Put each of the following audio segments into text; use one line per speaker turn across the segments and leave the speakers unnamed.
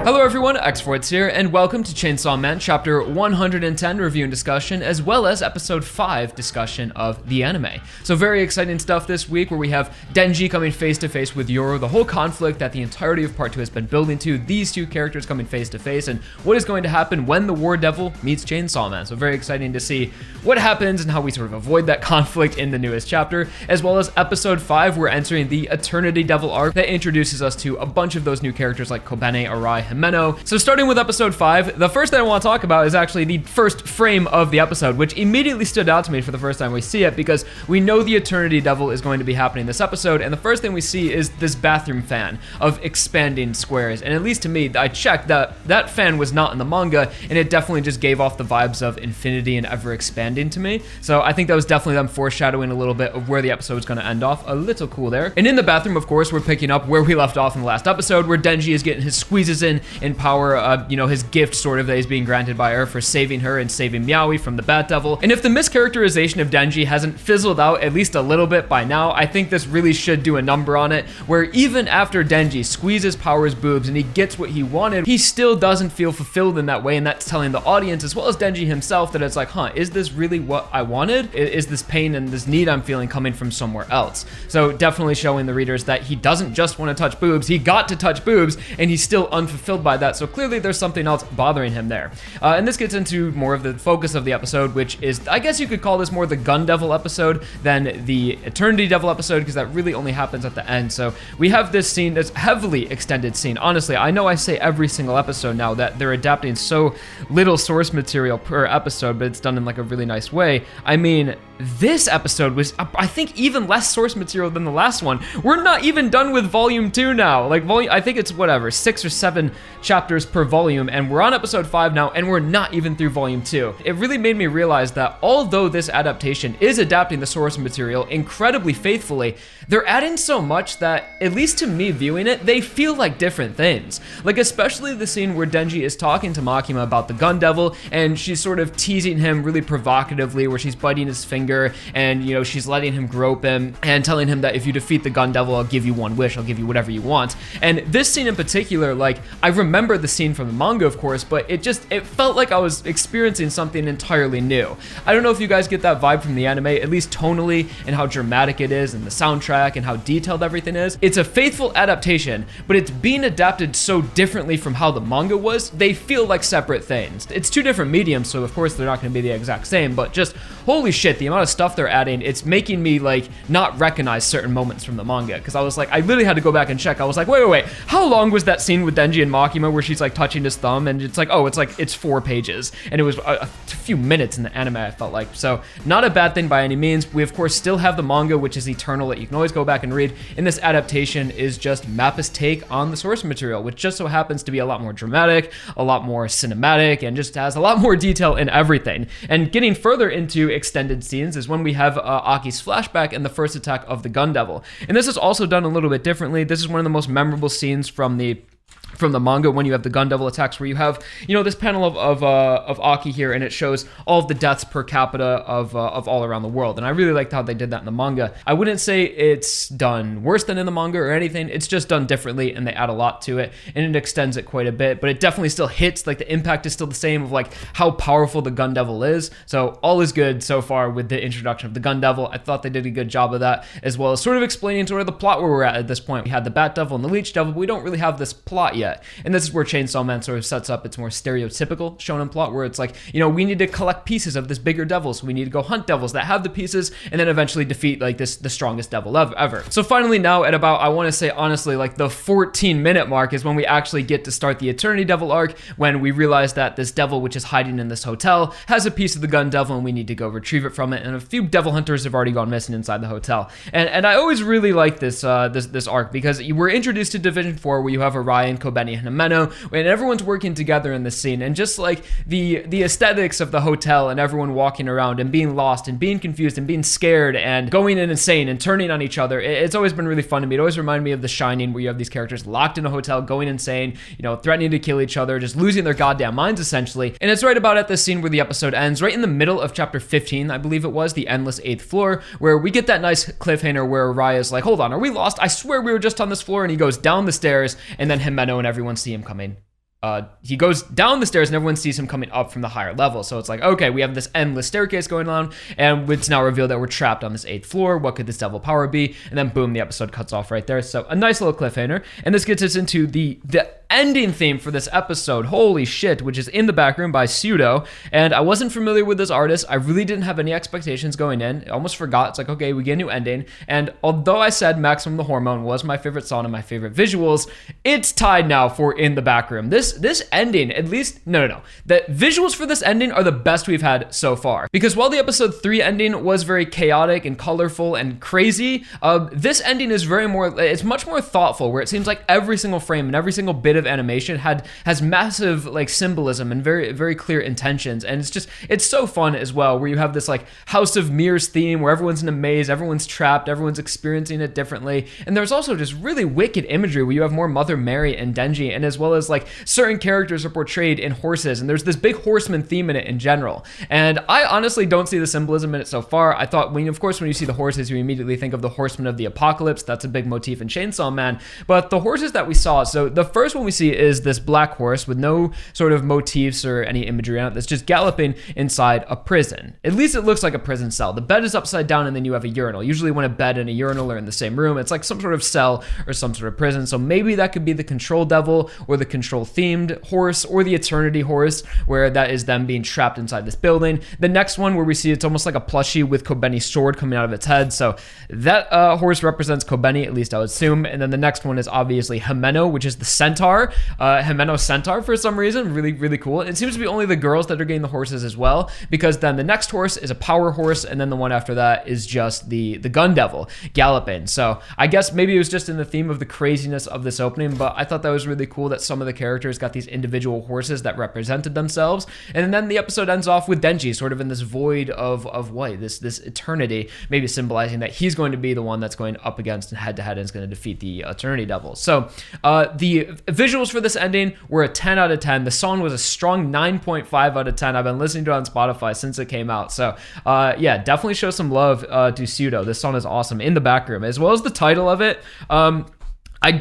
Hello everyone, xforts here, and welcome to Chainsaw Man Chapter 110 review and discussion, as well as Episode 5 discussion of the anime. So very exciting stuff this week, where we have Denji coming face to face with Yoro, the whole conflict that the entirety of Part 2 has been building to, these two characters coming face to face, and what is going to happen when the War Devil meets Chainsaw Man. So very exciting to see what happens and how we sort of avoid that conflict in the newest chapter, as well as Episode 5, we're entering the Eternity Devil arc that introduces us to a bunch of those new characters like Kobene, Arai, Himeno. So starting with Episode 5, the first thing I want to talk about is actually the first frame of the episode, which immediately stood out to me for the first time we see it, because we know the Eternity Devil is going to be happening this episode, and the first thing we see is this bathroom fan of expanding squares. And at least to me, I checked that fan was not in the manga, and it definitely just gave off the vibes of infinity and ever expanding to me. So I think that was definitely them foreshadowing a little bit of where the episode was going to end off. A little cool there. And in the bathroom, of course, we're picking up where we left off in the last episode, where Denji is getting his squeezes in power, his gift sort of that he's being granted by her for saving her and saving Meowie from the Bat Devil. And if the mischaracterization of Denji hasn't fizzled out at least a little bit by now, I think this really should do a number on it, where even after Denji squeezes Power's boobs and he gets what he wanted, he still doesn't feel fulfilled in that way, and that's telling the audience as well as Denji himself that it's like, is this really what I wanted? Is this pain and this need I'm feeling coming from somewhere else? So definitely showing the readers that he doesn't just want to touch boobs, he got to touch boobs, and he's still unfulfilled by that. So clearly there's something else bothering him there. And this gets into more of the focus of the episode, which is, I guess you could call this more the Gun Devil episode than the Eternity Devil episode, because that really only happens at the end. So we have this scene, this heavily extended scene. Honestly, I know I say every single episode now that they're adapting so little source material per episode, but it's done in like a really nice way. I mean, this episode was, I think, even less source material than the last one. We're not even done with volume 2 now. Like, I think it's whatever, 6 or 7 chapters per volume, and we're on episode 5 now, and we're not even through volume 2. It really made me realize that although this adaptation is adapting the source material incredibly faithfully, they're adding so much that, at least to me viewing it, they feel like different things. Like, especially the scene where Denji is talking to Makima about the Gun Devil, and she's sort of teasing him really provocatively, where she's biting his finger, and she's letting him grope him and telling him that if you defeat the Gun Devil, I'll give you one wish, I'll give you whatever you want. And this scene in particular, like, I remember the scene from the manga, of course, but it felt like I was experiencing something entirely new. I don't know if you guys get that vibe from the anime, at least tonally, and how dramatic it is, and the soundtrack, and how detailed everything is. It's a faithful adaptation, but it's being adapted so differently from how the manga was, they feel like separate things. It's two different mediums, so of course they're not going to be the exact same, but just, holy shit, the amount of stuff they're adding, it's making me like not recognize certain moments from the manga, because I was like, I literally had to go back and check. I was like, wait, how long was that scene with Denji and Makima where she's like touching his thumb, and it's like, it's 4 pages, and it was a few minutes in the anime, I felt like. So not a bad thing by any means. We of course still have the manga, which is eternal, that you can always go back and read, and this adaptation is just Mappa's take on the source material, which just so happens to be a lot more dramatic, a lot more cinematic, and just has a lot more detail in everything. And getting further into extended scenes is when we have Aki's flashback and the first attack of the Gun Devil. And this is also done a little bit differently. This is one of the most memorable scenes from the manga, when you have the Gun Devil attacks, where you have, this panel of Aki here, and it shows all of the deaths per capita of all around the world. And I really liked how they did that in the manga. I wouldn't say it's done worse than in the manga or anything. It's just done differently, and they add a lot to it, and it extends it quite a bit, but it definitely still hits, like the impact is still the same of like how powerful the Gun Devil is. So all is good so far with the introduction of the Gun Devil. I thought they did a good job of that, as well as sort of explaining sort of the plot where we're at this point. We had the Bat Devil and the Leech Devil, but we don't really have this plot yet. And this is where Chainsaw Man sort of sets up its more stereotypical shonen plot, where it's like, we need to collect pieces of this bigger devil, so we need to go hunt devils that have the pieces, and then eventually defeat like the strongest devil ever. So finally now at about, I want to say honestly, like the 14-minute mark is when we actually get to start the Eternity Devil arc, when we realize that this devil, which is hiding in this hotel, has a piece of the Gun Devil, and we need to go retrieve it from it, and a few devil hunters have already gone missing inside the hotel. And I always really like this arc, because we're introduced to Division 4, where you have Arai and Kobene and Himeno, and everyone's working together in this scene, and just like the aesthetics of the hotel, and everyone walking around and being lost and being confused and being scared and going insane and turning on each other, it's always been really fun to me. It always reminded me of The Shining, where you have these characters locked in a hotel, going insane, threatening to kill each other, just losing their goddamn minds essentially. And it's right about at this scene where the episode ends, right in the middle of chapter 15, I believe it was, the Endless 8th Floor, where we get that nice cliffhanger where Arai is like, hold on, are we lost? I swear we were just on this floor, and he goes down the stairs, and then Himeno and everyone see him coming. he goes down the stairs and everyone sees him coming up from the higher level. So it's like, okay, we have this endless staircase going on, and it's now revealed that we're trapped on this 8th floor. What could this devil power be? And then boom, the episode cuts off right there. So a nice little cliffhanger. And this gets us into the ending theme for this episode, holy shit, which is In the Back Room by Pseudo. And I wasn't familiar with this artist. I really didn't have any expectations going in. I almost forgot. It's like, okay, we get a new ending. And although I said Maximum the Hormone was my favorite song and my favorite visuals, it's tied now for In the Back Room. This ending, at least, no. The visuals for this ending are the best we've had so far. Because while the episode 3 ending was very chaotic and colorful and crazy, this ending is it's much more thoughtful, where it seems like every single frame and every single bit of animation has massive like symbolism and very, very clear intentions. And it's so fun as well, where you have this like House of Mirrors theme where everyone's in a maze, everyone's trapped, everyone's experiencing it differently. And there's also just really wicked imagery where you have more Mother Mary and Denji, and as well as like certain characters are portrayed in horses, and there's this big horseman theme in it in general. And I honestly don't see the symbolism in it so far. I thought, when you see the horses, you immediately think of the Horsemen of the Apocalypse. That's a big motif in Chainsaw Man. But the horses that we saw, so the first one we see is this black horse with no sort of motifs or any imagery on it, that's just galloping inside a prison. At least it looks like a prison cell. The bed is upside down, and then you have a urinal. Usually when a bed and a urinal are in the same room, it's like some sort of cell or some sort of prison. So maybe that could be the Control Devil, or the Control themed horse, or the Eternity horse, where that is them being trapped inside this building. The next one, where we see it's almost like a plushie with Kobeni's sword coming out of its head, so that horse represents Kobeni, at least I would assume. And then the next one is obviously Himeno, which is the centaur. Himeno centaur, for some reason, really, really cool. It seems to be only the girls that are getting the horses as well, because then the next horse is a power horse, and then the one after that is just the gun devil galloping. So I guess maybe it was just in the theme of the craziness of this opening, but I thought that was really cool that some of the characters got these individual horses that represented themselves. And then the episode ends off with Denji sort of in this void of white, this eternity, maybe symbolizing that he's going to be the one that's going up against and head to head and is going to defeat the Eternity Devil. So the visuals for this ending were a 10 out of 10. The song was a strong 9.5 out of 10. I've been listening to it on Spotify since it came out. So yeah, definitely show some love to Pseudo. This song is awesome. In the Back Room, as well as the title of it. I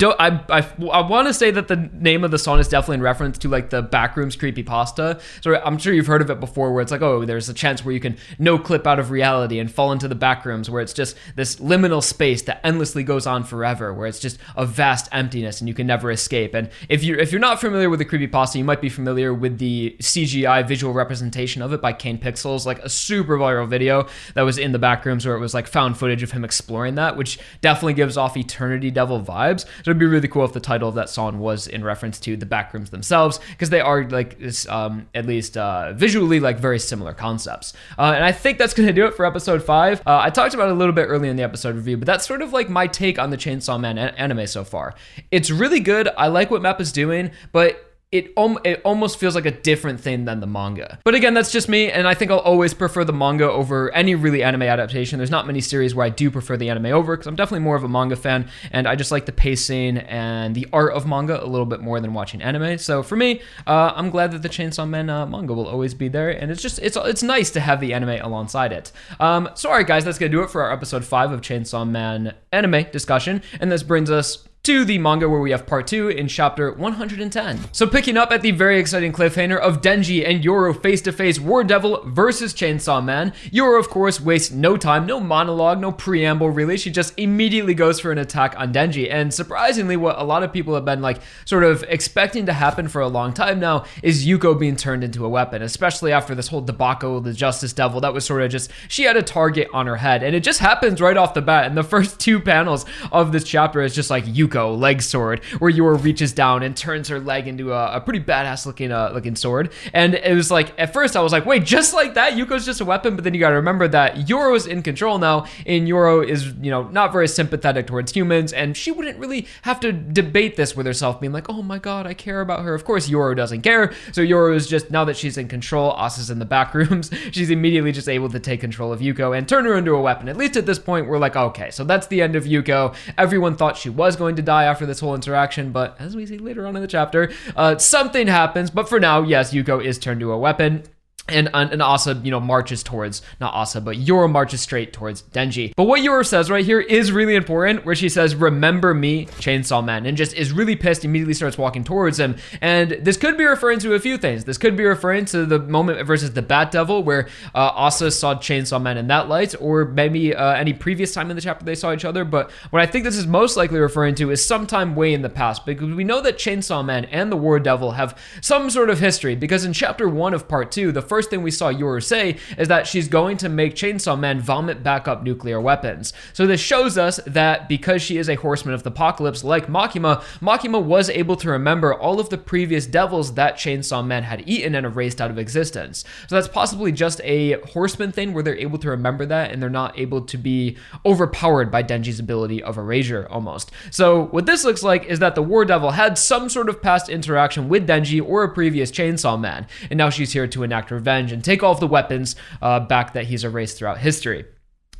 want to say that the name of the song is definitely in reference to like the Backrooms creepypasta. So I'm sure you've heard of it before, where it's like, oh, there's a chance where you can no clip out of reality and fall into the backrooms, where it's just this liminal space that endlessly goes on forever, where it's just a vast emptiness and you can never escape. And if you're not familiar with the creepypasta, you might be familiar with the CGI visual representation of it by Kane Pixels, like a super viral video that was in the Backrooms, where it was like found footage of him exploring that, which definitely gives off Eternity Devil vibes. So it'd be really cool if the title of that song was in reference to the Backrooms themselves, because they are like this, at least visually, like very similar concepts. And I think that's going to do it for episode 5. I talked about it a little bit early in the episode review, but that's sort of like my take on the Chainsaw Man anime so far. It's really good. I like what Map is doing, but it almost feels like a different thing than the manga. But again, that's just me, and I think I'll always prefer the manga over any really anime adaptation. There's not many series where I do prefer the anime over, because I'm definitely more of a manga fan, and I just like the pacing and the art of manga a little bit more than watching anime. So for me, I'm glad that the Chainsaw Man manga will always be there, and it's nice to have the anime alongside it. So alright guys, that's gonna do it for our episode 5 of Chainsaw Man anime discussion, and this brings us to the manga, where we have part 2 in chapter 110. So picking up at the very exciting cliffhanger of Denji and Yoro face-to-face War Devil versus Chainsaw Man, Yoro of course wastes no time, no monologue, no preamble really. She just immediately goes for an attack on Denji, and surprisingly, what a lot of people have been like sort of expecting to happen for a long time now is Yuko being turned into a weapon, especially after this whole debacle with the Justice Devil. That was sort of just, she had a target on her head, and it just happens right off the bat. In the first 2 panels of this chapter, it's just like Yuko leg sword, where Yoro reaches down and turns her leg into a pretty badass looking sword. And it was like, at first I was like, wait, just like that, Yuko's just a weapon? But then you gotta remember that Yoro's in control now, and Yoro is, not very sympathetic towards humans, and she wouldn't really have to debate this with herself, being like, oh my god, I care about her. Of course Yoro doesn't care. So Yoro is just, now that she's in control, Asa's in the back rooms, she's immediately just able to take control of Yuko and turn her into a weapon. At least at this point, we're like, okay, so that's the end of Yuko. Everyone thought she was going to die after this whole interaction, but as we see later on in the chapter, something happens. But for now, yes, Yuko is turned to a weapon. And Asa, marches towards, not Asa, but Yoro marches straight towards Denji. But what Yoro says right here is really important, where she says, "Remember me, Chainsaw Man," and just is really pissed, immediately starts walking towards him. And this could be referring to a few things. This could be referring to the moment versus the Bat Devil, where Asa saw Chainsaw Man in that light, or maybe any previous time in the chapter they saw each other. But what I think this is most likely referring to is sometime way in the past, because we know that Chainsaw Man and the War Devil have some sort of history, because in chapter 1 of part 2, the first thing we saw Yoro say is that she's going to make Chainsaw Man vomit back up nuclear weapons. So this shows us that because she is a horseman of the apocalypse like Makima was able to remember all of the previous devils that Chainsaw Man had eaten and erased out of existence. So that's possibly just a horseman thing where they're able to remember that and they're not able to be overpowered by Denji's ability of erasure almost. So what this looks like is that the War Devil had some sort of past interaction with Denji or a previous Chainsaw Man, and now she's here to enact revenge and take all of the weapons back that he's erased throughout history.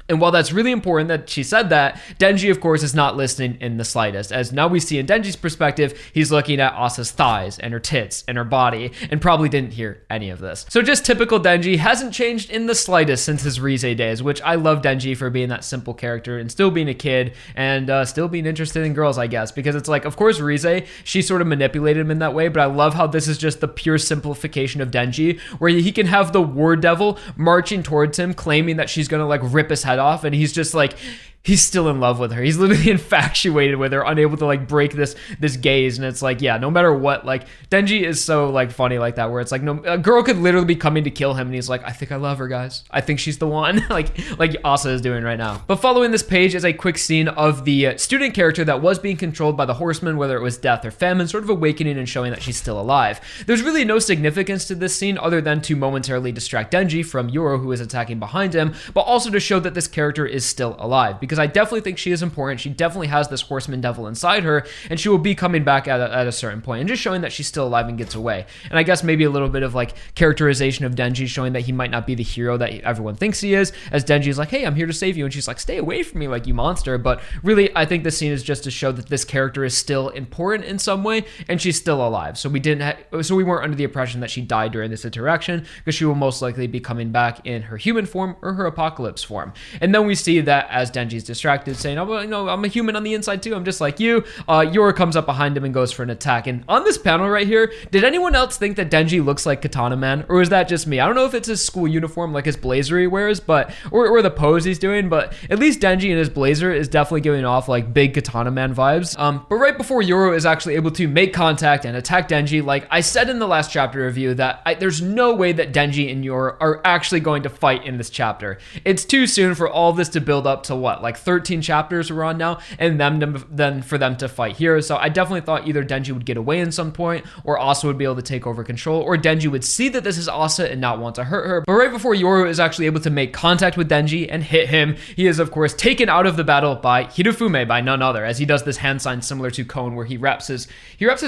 And while that's really important that she said that, Denji, of course, is not listening in the slightest, as now we see in Denji's perspective, he's looking at Asa's thighs and her tits and her body, and probably didn't hear any of this. So just typical Denji, hasn't changed in the slightest since his Rize days, which I love Denji for being that simple character and still being a kid and still being interested in girls, I guess, because it's like, of course, Rize, she sort of manipulated him in that way, but I love how this is just the pure simplification of Denji, where he can have the War Devil marching towards him, claiming that she's gonna like rip his head off, and he's just like, he's still in love with her. He's literally infatuated with her, unable to like break this gaze. And it's like, yeah, no matter what, like Denji is so like funny like that, where it's like, no, a girl could literally be coming to kill him and he's like, I think I love her, guys. I think she's the one. like Asa is doing right now. But following this page is a quick scene of the student character that was being controlled by the horseman, whether it was death or famine, sort of awakening and showing that she's still alive. There's really no significance to this scene other than to momentarily distract Denji from Yoro, who is attacking behind him, but also to show that this character is still alive, because I definitely think she is important. She definitely has this horseman devil inside her, and she will be coming back at a certain point, and just showing that she's still alive and gets away. And I guess maybe a little bit of like characterization of Denji, showing that he might not be the hero that everyone thinks he is, as Denji's like, hey, I'm here to save you, and she's like, stay away from me, like, you monster. But really, I think this scene is just to show that this character is still important in some way, and she's still alive. So we weren't under the impression that she died during this interaction, because she will most likely be coming back in her human form or her apocalypse form. And then we see that as Denji's distracted, saying, oh, well, I'm a human on the inside too, I'm just like you, Yoro comes up behind him and goes for an attack. And on this panel right here, did anyone else think that Denji looks like Katana Man, or is that just me? I don't know if it's his school uniform, like his blazer he wears, but or the pose he's doing, but at least Denji in his blazer is definitely giving off like big Katana Man vibes. But right before Yoro is actually able to make contact and attack Denji, like I said in the last chapter review, that there's no way that Denji and Yoro are actually going to fight in this chapter. It's too soon for all this to build up to what, like 13 chapters we're on now, and then for them to fight here. So I definitely thought either Denji would get away in some point, or Asa would be able to take over control, or Denji would see that this is Asa and not want to hurt her. But right before Yoro is actually able to make contact with Denji and hit him, he is of course taken out of the battle by Hirufume, by none other, as he does this hand sign similar to Cone, where he wraps his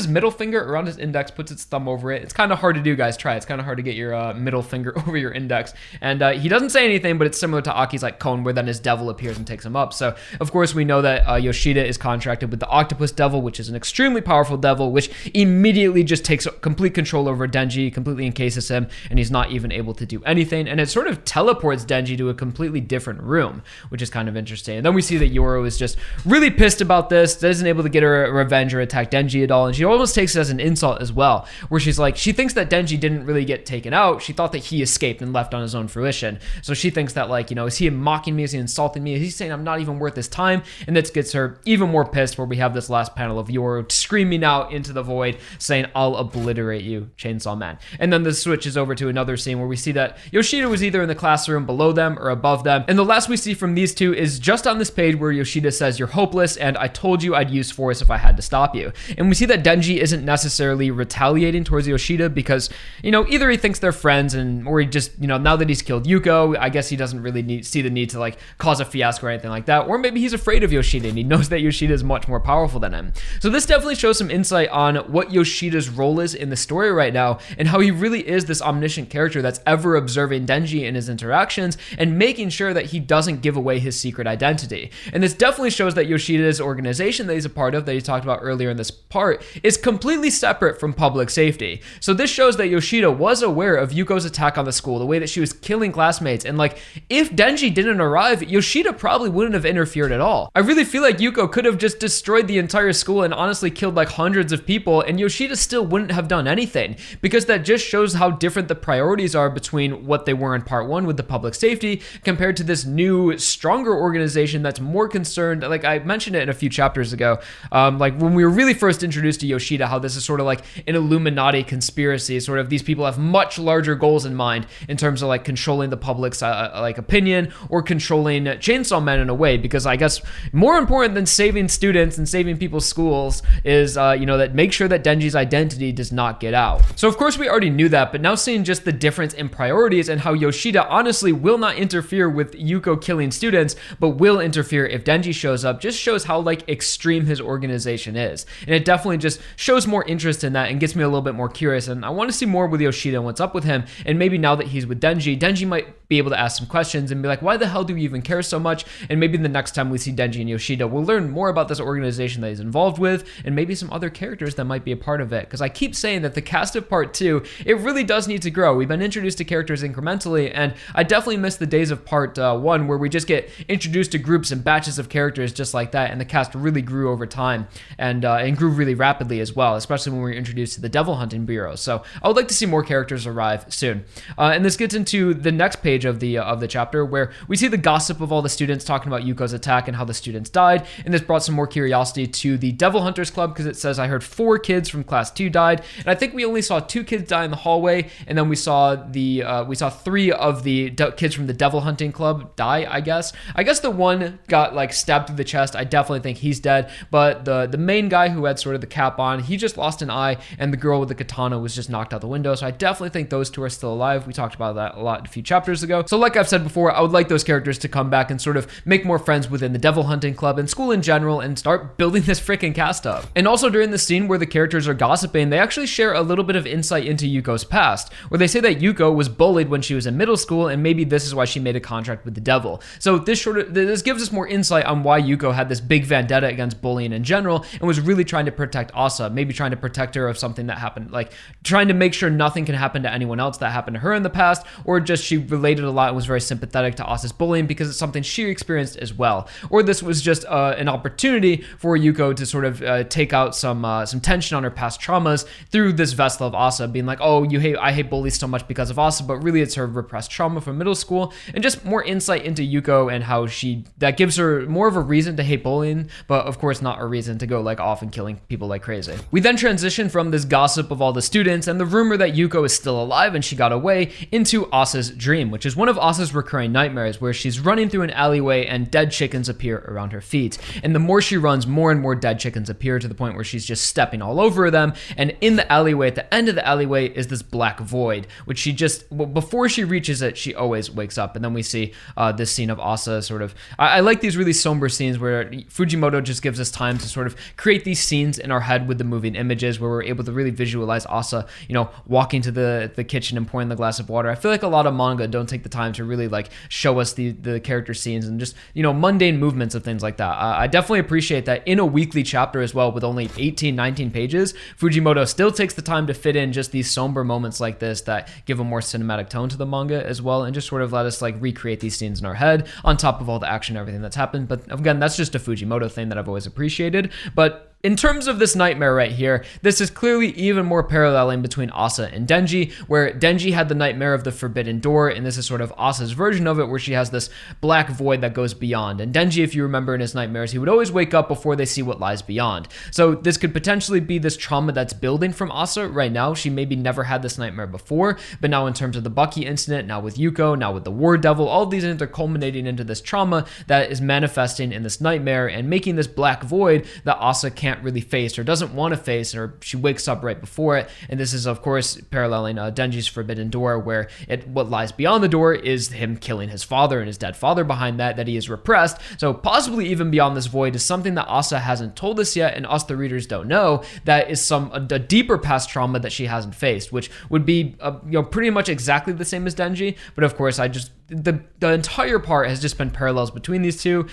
middle finger around his index, puts his thumb over it. It's kind of hard to do, guys. Try it. It's kind of hard to get your middle finger over your index. And he doesn't say anything, but it's similar to Aki's like Cone, where then his devil appears and takes him up. So of course we know that Yoshida is contracted with the Octopus Devil, which is an extremely powerful devil, which immediately just takes complete control over Denji, completely encases him, and he's not even able to do anything. And it sort of teleports Denji to a completely different room, which is kind of interesting. And then we see that Yoro is just really pissed about this, isn't able to get her revenge or attack Denji at all, and she almost takes it as an insult as well, where she's like, she thinks that Denji didn't really get taken out. She thought that he escaped and left on his own fruition. So she thinks that, like, is he mocking me? Is he insulting me? Is he saying I'm not even worth his time? And this gets her even more pissed, where we have this last panel of Yoro screaming out into the void, saying, I'll obliterate you, Chainsaw Man. And then this switches over to another scene where we see that Yoshida was either in the classroom below them or above them. And the last we see from these two is just on this page, where Yoshida says, you're hopeless, and I told you I'd use force if I had to stop you. And we see that Denji isn't necessarily retaliating towards Yoshida, because, either he thinks they're friends, or he just, now that he's killed Yuko, I guess he doesn't really see the need to like cause a fiasco or anything like that. Or maybe he's afraid of Yoshida and he knows that Yoshida is much more powerful than him. So this definitely shows some insight on what Yoshida's role is in the story right now and how he really is this omniscient character that's ever observing Denji in his interactions and making sure that he doesn't give away his secret identity. And this definitely shows that Yoshida's organization that he's a part of, that he talked about earlier in this part, is completely separate from public safety. So this shows that Yoshida was aware of Yuko's attack on the school, the way that she was killing classmates, and like, if Denji didn't arrive, Yoshida probably wouldn't have interfered at all. I really feel like Yuko could have just destroyed the entire school and honestly killed like hundreds of people, and Yoshida still wouldn't have done anything, because that just shows how different the priorities are between what they were in part one with the public safety compared to this new, stronger organization that's more concerned. Like I mentioned it in a few chapters ago, like when we were really first introduced to Yoshida, how this is sort of like an Illuminati conspiracy, sort of these people have much larger goals in mind in terms of like controlling the public's like opinion or controlling Chainsaw Man in a way, because I guess more important than saving students and saving people's schools is, that make sure that Denji's identity does not get out. So of course we already knew that, but now seeing just the difference in priorities and how Yoshida honestly will not interfere with Yuko killing students, but will interfere if Denji shows up, just shows how like extreme his organization is. And it definitely just shows more interest in that and gets me a little bit more curious. And I want to see more with Yoshida and what's up with him. And maybe now that he's with Denji might be able to ask some questions and be like, why the hell do we even care so much? And maybe the next time we see Denji and Yoshida, we'll learn more about this organization that he's involved with and maybe some other characters that might be a part of it. Because I keep saying that the cast of part 2, it really does need to grow. We've been introduced to characters incrementally, and I definitely miss the days of part 1 where we just get introduced to groups and batches of characters just like that, and the cast really grew over time and grew really rapidly as well, especially when we were introduced to the Devil Hunting Bureau. So I would like to see more characters arrive soon. And this gets into the next page of the chapter, where we see the gossip of all the students talking about Yuko's attack and how the students died, and this brought some more curiosity to the Devil Hunters Club, because it says, I heard 4 kids from class 2 died, and I think we only saw 2 kids die in the hallway, and then we saw 3 of the kids from the Devil Hunting Club die, I guess. I guess the one got like stabbed through the chest. I definitely think he's dead, but the main guy who had sort of the cap on, he just lost an eye, and the girl with the katana was just knocked out the window. So I definitely think those 2 are still alive. We talked about that a lot a few chapters ago. So like I've said before, I would like those characters to come back and sort of make more friends within the Devil Hunting Club and school in general, and start building this freaking cast up. And also during the scene where the characters are gossiping, they actually share a little bit of insight into Yuko's past, where they say that Yuko was bullied when she was in middle school, and maybe this is why she made a contract with the devil. So this gives us more insight on why Yuko had this big vendetta against bullying in general and was really trying to protect Asa, maybe trying to protect her of something that happened, like trying to make sure nothing can happen to anyone else that happened to her in the past, or just she related a lot and was very sympathetic to Asa's bullying because it's something she experienced as well. Or this was just an opportunity for Yuko to sort of take out some tension on her past traumas through this vessel of Asa, being like, oh, I hate bullies so much because of Asa, but really it's her repressed trauma from middle school. And just more insight into Yuko and how that gives her more of a reason to hate bullying, but of course not a reason to go like off and killing people like crazy. We then transition from this gossip of all the students and the rumor that Yuko is still alive and she got away into Asa's dream, which is one of Asa's recurring nightmares, where she's running through an alleyway and dead chickens appear around her feet. And the more she runs, more and more dead chickens appear, to the point where she's just stepping all over them. And in the alleyway, at the end of the alleyway, is this black void, which before she reaches it, she always wakes up. And then we see this scene of Asa sort of, I like these really somber scenes where Fujimoto just gives us time to sort of create these scenes in our head with the moving images, where we're able to really visualize Asa, walking to the kitchen and pouring the glass of water. I feel like a lot of manga don't take the time to really like show us the character scenes and just, mundane movements of things like that. I definitely appreciate that in a weekly chapter as well, with only 18, 19 pages, Fujimoto still takes the time to fit in just these somber moments like this that give a more cinematic tone to the manga as well, and just sort of let us like recreate these scenes in our head on top of all the action and everything that's happened. But again, that's just a Fujimoto thing that I've always appreciated. But in terms of this nightmare right here, this is clearly even more paralleling between Asa and Denji, where Denji had the nightmare of the forbidden door, and this is sort of Asa's version of it, where she has this black void that goes beyond. And Denji, if you remember in his nightmares, he would always wake up before they see what lies beyond. So this could potentially be this trauma that's building from Asa right now. She maybe never had this nightmare before, but now in terms of the Bucky incident, now with Yuko, now with the War Devil, all of these things are culminating into this trauma that is manifesting in this nightmare and making this black void that Asa can't can't really face or doesn't want to face, or she wakes up right before it. And this is, of course, paralleling Denji's forbidden door, where what lies beyond the door is him killing his father and his dead father behind that he is repressed. So possibly even beyond this void is something that Asa hasn't told us yet, and us, the readers, don't know. That is a deeper past trauma that she hasn't faced, which would be pretty much exactly the same as Denji. But of course, the entire part has just been parallels between these two,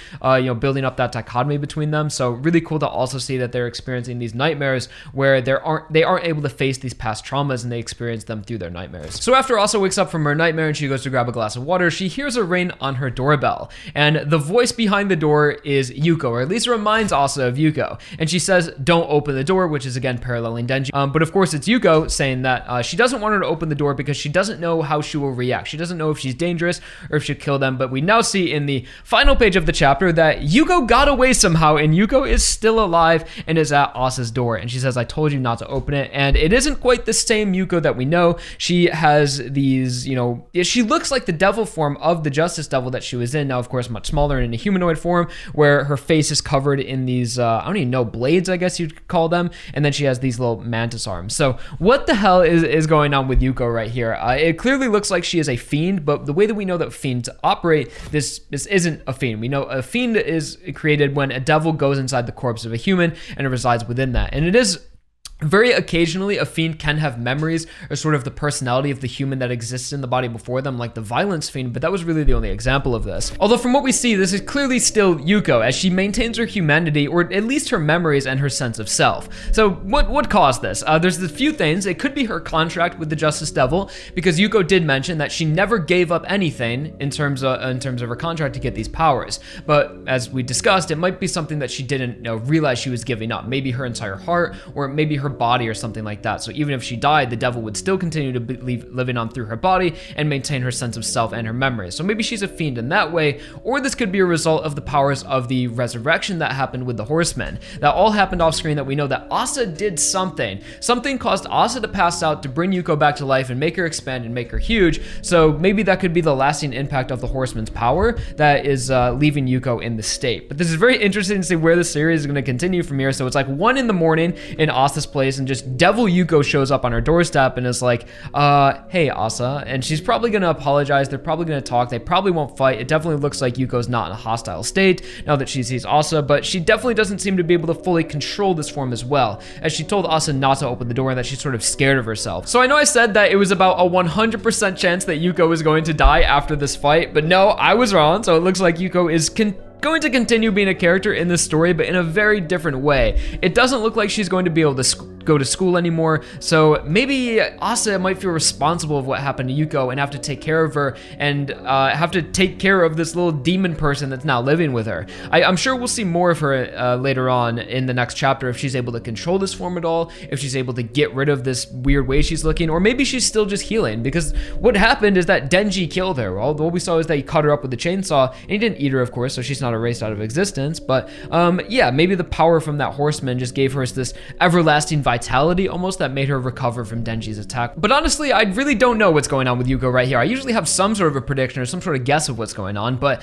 building up that dichotomy between them. So really cool to also see that they're experiencing these nightmares where they aren't able to face these past traumas, and they experience them through their nightmares. So after Asa wakes up from her nightmare and she goes to grab a glass of water, she hears a ring on her doorbell, and the voice behind the door is Yuko, or at least reminds Asa of Yuko, and she says, "Don't open the door," which is again paralleling Denji. But of course it's Yuko saying that she doesn't want her to open the door because she doesn't know how she will react. She doesn't know if she's dangerous or if she'll kill them. But we now see in the final page of the chapter that Yuko got away somehow, and Yuko is still alive and is at Asa's door, and she says, "I told you not to open it." And it isn't quite the same Yuko that we know. She has these, she looks like the devil form of the Justice Devil that she was in, now of course much smaller and in a humanoid form, where her face is covered in these I don't even know, blades, I guess you'd call them, and then she has these little mantis arms. So what the hell is going on with Yuko right here? It clearly looks like she is a fiend, but the way that we know that fiends operate, this isn't a fiend. We know a fiend is created when a devil goes inside the corpse of a human and it resides within that, and it is very occasionally a fiend can have memories or sort of the personality of the human that exists in the body before them, like the violence fiend, but that was really the only example of this. Although from what we see, this is clearly still Yuko, as she maintains her humanity, or at least her memories and her sense of self. So what caused this? There's a few things. It could be her contract with the Justice Devil, because Yuko did mention that she never gave up anything in terms of her contract to get these powers. But as we discussed, it might be something that she didn't realize she was giving up. Maybe her entire heart, or maybe her body or something like that. So even if she died, the devil would still continue to be living on through her body and maintain her sense of self and her memories. So maybe she's a fiend in that way, or this could be a result of the powers of the resurrection that happened with the horsemen. That all happened off screen, that we know that Asa did something. Something caused Asa to pass out to bring Yuko back to life and make her expand and make her huge. So maybe that could be the lasting impact of the horseman's power that is leaving Yuko in the state. But this is very interesting to see where the series is going to continue from here. So it's like 1 a.m. in Asa's place, and just Devil Yuko shows up on her doorstep and is like, "Hey, Asa," and she's probably going to apologize. They're probably going to talk. They probably won't fight. It definitely looks like Yuko's not in a hostile state now that she sees Asa, but she definitely doesn't seem to be able to fully control this form as well, as she told Asa not to open the door and that she's sort of scared of herself. So I know I said that it was about a 100% chance that Yuko was going to die after this fight, but no, I was wrong. So it looks like Yuko is going to continue being a character in this story, but in a very different way. It doesn't look like she's going to be able to go to school anymore, so maybe Asa might feel responsible of what happened to Yuko and have to take care of her, and have to take care of this little demon person that's now living with her. I'm sure we'll see more of her later on in the next chapter, if she's able to control this form at all, if she's able to get rid of this weird way she's looking, or maybe she's still just healing, because what happened is that Denji killed her. All we saw is that he cut her up with the chainsaw, and he didn't eat her, of course, so she's not erased out of existence. But yeah, maybe the power from that horseman just gave her this everlasting vitality almost that made her recover from Denji's attack. But honestly, I really don't know what's going on with Yuko right here. I usually have some sort of a prediction or some sort of guess of what's going on, but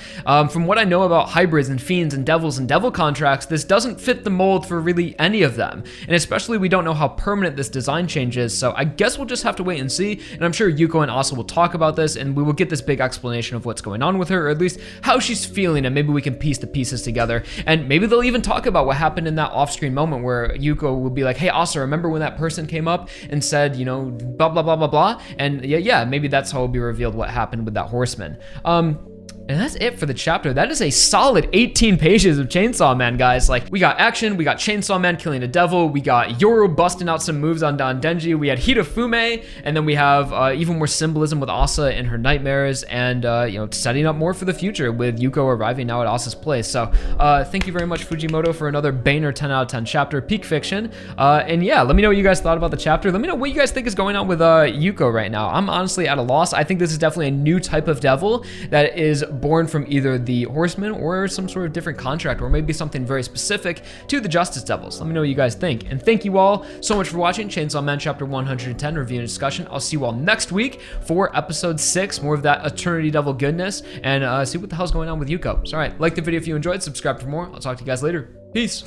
from what I know about hybrids and fiends and devil contracts, this doesn't fit the mold for really any of them. And especially we don't know how permanent this design change is, so I guess we'll just have to wait and see. And I'm sure Yuko and Asa will talk about this, and we will get this big explanation of what's going on with her, or at least how she's feeling, and maybe we can piece the pieces together. And maybe they'll even talk about what happened in that off-screen moment where Yuko will be like, "Hey Asa, remember when that person came up and said, blah blah blah blah blah?" And yeah, maybe that's how it'll be revealed what happened with that horseman. And that's it for the chapter. That is a solid 18 pages of Chainsaw Man, guys. Like, we got action, we got Chainsaw Man killing a devil, we got Yoru busting out some moves on Denji, we had Hitofume, and then we have even more symbolism with Asa and her nightmares, and setting up more for the future with Yuko arriving now at Asa's place. So thank you very much, Fujimoto, for another banger 10 out of 10 chapter, peak fiction. And yeah, let me know what you guys thought about the chapter. Let me know what you guys think is going on with Yuko right now. I'm honestly at a loss. I think this is definitely a new type of devil that is born from either the Horsemen or some sort of different contract, or maybe something very specific to the Justice Devils. Let me know what you guys think. And thank you all so much for watching Chainsaw Man Chapter 110 review and discussion. I'll see you all next week for episode 6, more of that Eternity Devil goodness, and see what the hell's going on with Yuko. So, all right, like the video if you enjoyed, subscribe for more. I'll talk to you guys later. Peace.